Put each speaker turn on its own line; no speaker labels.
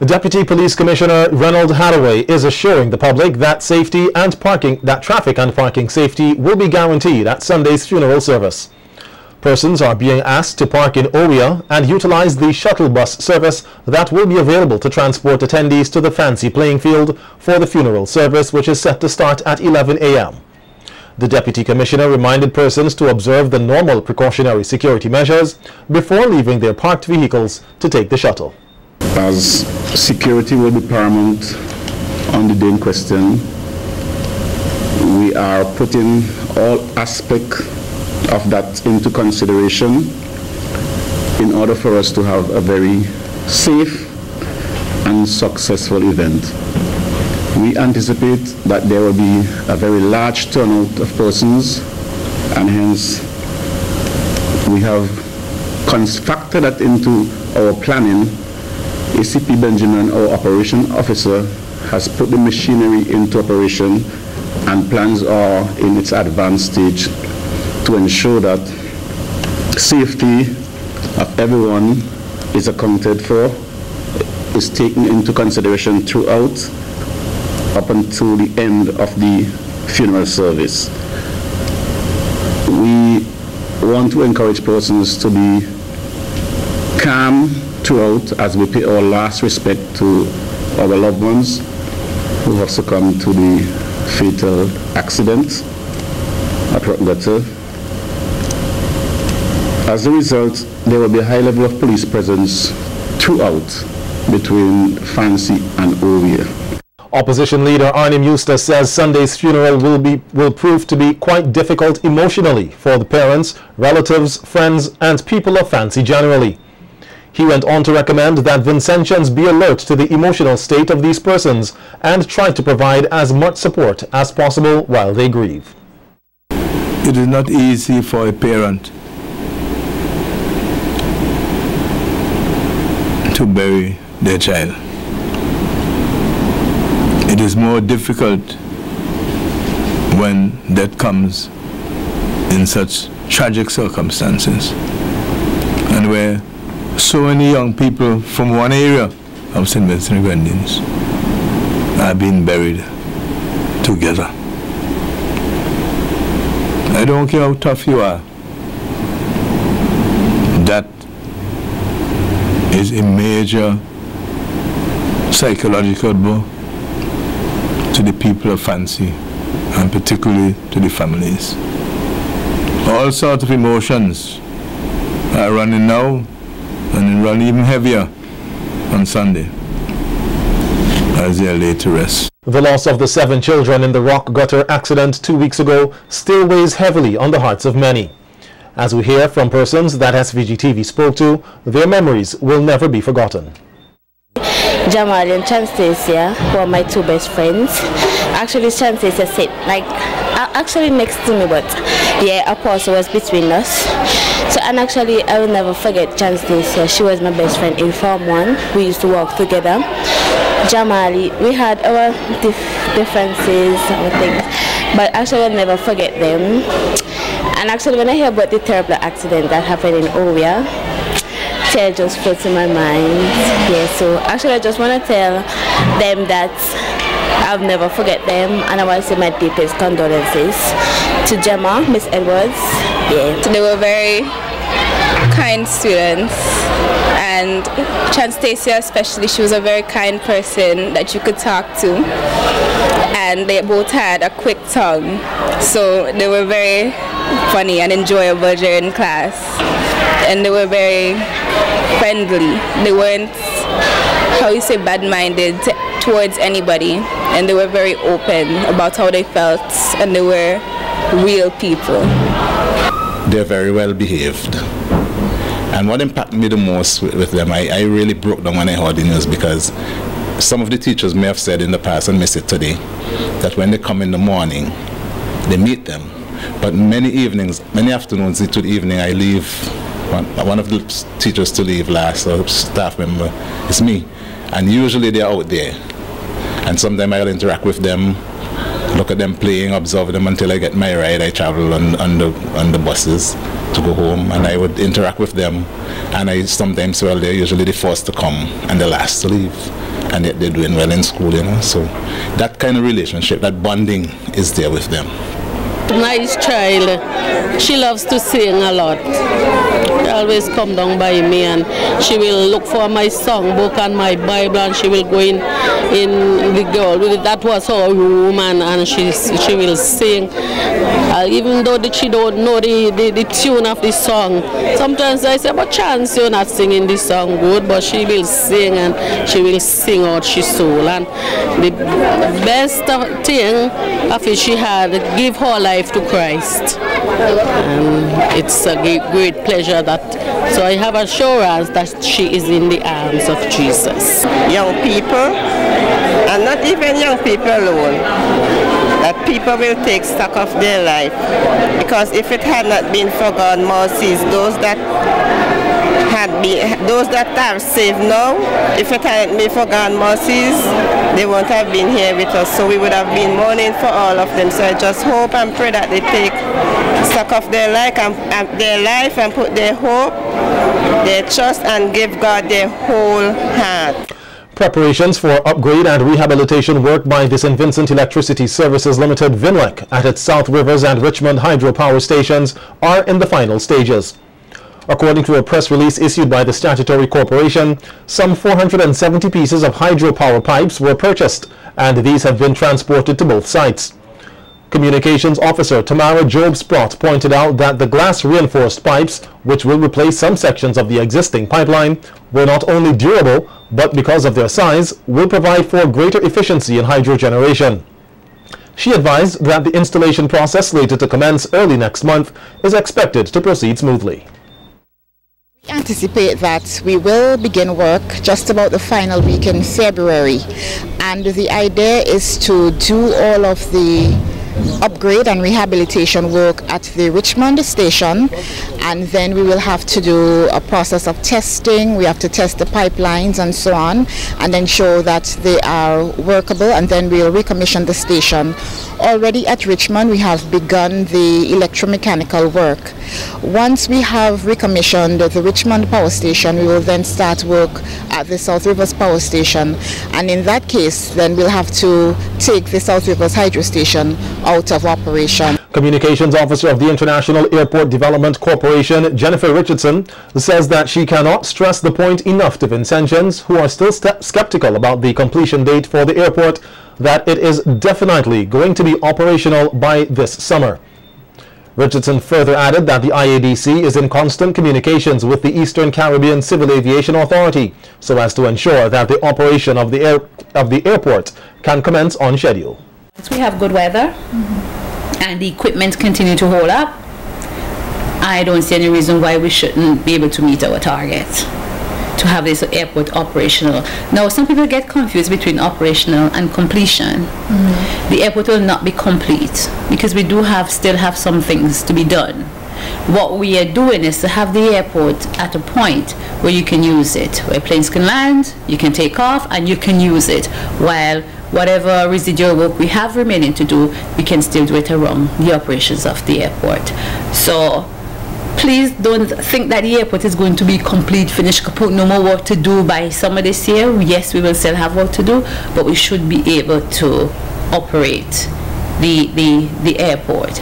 Deputy Police Commissioner Ronald Hathaway is assuring the public that traffic and parking safety will be guaranteed at Sunday's funeral service. Persons are being asked to park in Oria and utilize the shuttle bus service that will be available to transport attendees to the fancy playing field for the funeral service, which is set to start at 11 a.m. The Deputy Commissioner reminded persons to observe the normal precautionary security measures before leaving their parked vehicles to take the shuttle.
As security will be paramount on the day in question, we are putting all aspects of that into consideration in order for us to have a very safe and successful event. We anticipate that there will be a very large turnout of persons, and hence we have factored that into our planning. ACP Benjamin, our operation officer, has put the machinery into operation, and plans are in its advanced stage to ensure that safety of everyone is accounted for, is taken into consideration throughout up until the end of the funeral service. We want to encourage persons to be calm throughout as we pay our last respect to our loved ones who have succumbed to the fatal accident at Rock Gutter. As a result, there will be a high level of police presence throughout between Fancy and Oria.
Opposition leader Arnim Eustace says Sunday's funeral will prove to be quite difficult emotionally for the parents, relatives, friends and people of Fancy generally. He went on to recommend that Vincentians be alert to the emotional state of these persons and try to provide as much support as possible while they grieve.
It is not easy for a parent to bury their child. It is more difficult when death comes in such tragic circumstances, and where so many young people from one area of St. Vincent and Grenadines are being buried together. I don't care how tough you are. That is a major psychological blow to the people of Fancy, and particularly to the families. All sorts of emotions are running now, and run even heavier on Sunday as they are laid to rest.
The loss of the 7 children in the Rock Gutter accident 2 weeks ago still weighs heavily on the hearts of many. As we hear from persons that SVG-TV spoke to, their memories will never be forgotten.
Jamal and Chanstacia were my 2 best friends. Actually, Chanstacia sat actually next to me, but yeah, a pause was between us. So, and actually, I will never forget Chanstacia. She was my best friend in Form 1. We used to work together. Jamali, we had our differences and things, but actually I'll never forget them. And actually, when I hear about the terrible accident that happened in Oria, tears just floats in my mind. Yeah, so actually I just want to tell them that I'll never forget them, and I want to say my deepest condolences to Gemma, Miss Edwards. Yeah.
So they were very kind students, and Chanstacia especially, she was a very kind person that you could talk to, and they both had a quick tongue, so they were very funny and enjoyable during class, and they were very friendly. They weren't, how you say, bad-minded towards anybody, and they were very open about how they felt, and they were real people.
They're very well behaved. And what impacted me the most with them, I really broke down when I heard the news, because some of the teachers may have said in the past, and miss it today, that when they come in the morning, they meet them. But many evenings, many afternoons into the evening, I leave. One of the teachers to leave last, or staff member, is me. And usually they're out there. And sometimes I'll interact with them, look at them playing, observe them until I get my ride. I travel on the buses to go home, and I would interact with them. And I sometimes, well, they're usually the first to come and the last to leave. and yet they're doing well in school, you know. So that kind of relationship, that bonding is there with them.
Nice child. She loves to sing a lot. She always come down by me and she will look for my songbook and my Bible and she will go in the girl. That was her room and she will sing. Even though she don't know the tune of the song. Sometimes I say, but Chance, you're not singing this song good, but she will sing and she will sing out her soul. And the best thing of it she had, give her life to Christ. And it's a great pleasure that, so I have assurance that she is in the arms of Jesus.
Young people, and not even young people alone, that people will take stock of their life. Because if it had not been for God's mercies, those that are saved now, if it hadn't been for God's mercies, they won't have been here with us. So we would have been mourning for all of them. So I just hope and pray that they take stock of their life and put their hope, their trust, and give God their whole heart.
Preparations for upgrade and rehabilitation work by the St. Vincent Electricity Services Limited (VINLEC) at its South Rivers and Richmond hydropower stations are in the final stages. According to a press release issued by the statutory corporation, some 470 pieces of hydropower pipes were purchased, and these have been transported to both sites. Communications Officer Tamara Job-Sprott pointed out that the glass-reinforced pipes, which will replace some sections of the existing pipeline, were not only durable, but because of their size, will provide for greater efficiency in hydro generation. She advised that the installation process, slated to commence early next month, is expected to proceed smoothly.
We anticipate that we will begin work just about the final week in February, and the idea is to do all of the upgrade and rehabilitation work at the Richmond station, and then we will have to do a process of testing. We have to test the pipelines and so on, and then show that they are workable, and then we'll recommission the station. Already at Richmond we have begun the electromechanical work. Once we have recommissioned the Richmond power station, we will then start work at the South Rivers power station, and in that case then we'll have to take the South Rivers hydro station out of operation.
Communications Officer of the International Airport Development Corporation, Jennifer Richardson, says that she cannot stress the point enough to Vincentians who are still skeptical about the completion date for the airport that it is definitely going to be operational by this summer. Richardson further added that the IADC is in constant communications with the Eastern Caribbean Civil Aviation Authority so as to ensure that the operation of the airport can commence on schedule.
We have good weather and the equipment continue to hold up. I don't see any reason why we shouldn't be able to meet our target to have this airport operational. Now, some people get confused between operational and completion. The airport will not be complete because we do still have some things to be done. What we are doing is to have the airport at a point where you can use it, where planes can land, you can take off, and you can use it, while whatever residual work we have remaining to do, we can still do it around the operations of the airport. So please don't think that the airport is going to be complete, finished, kaput, no more work to do by summer this year. Yes, we will still have work to do, but we should be able to operate the airport.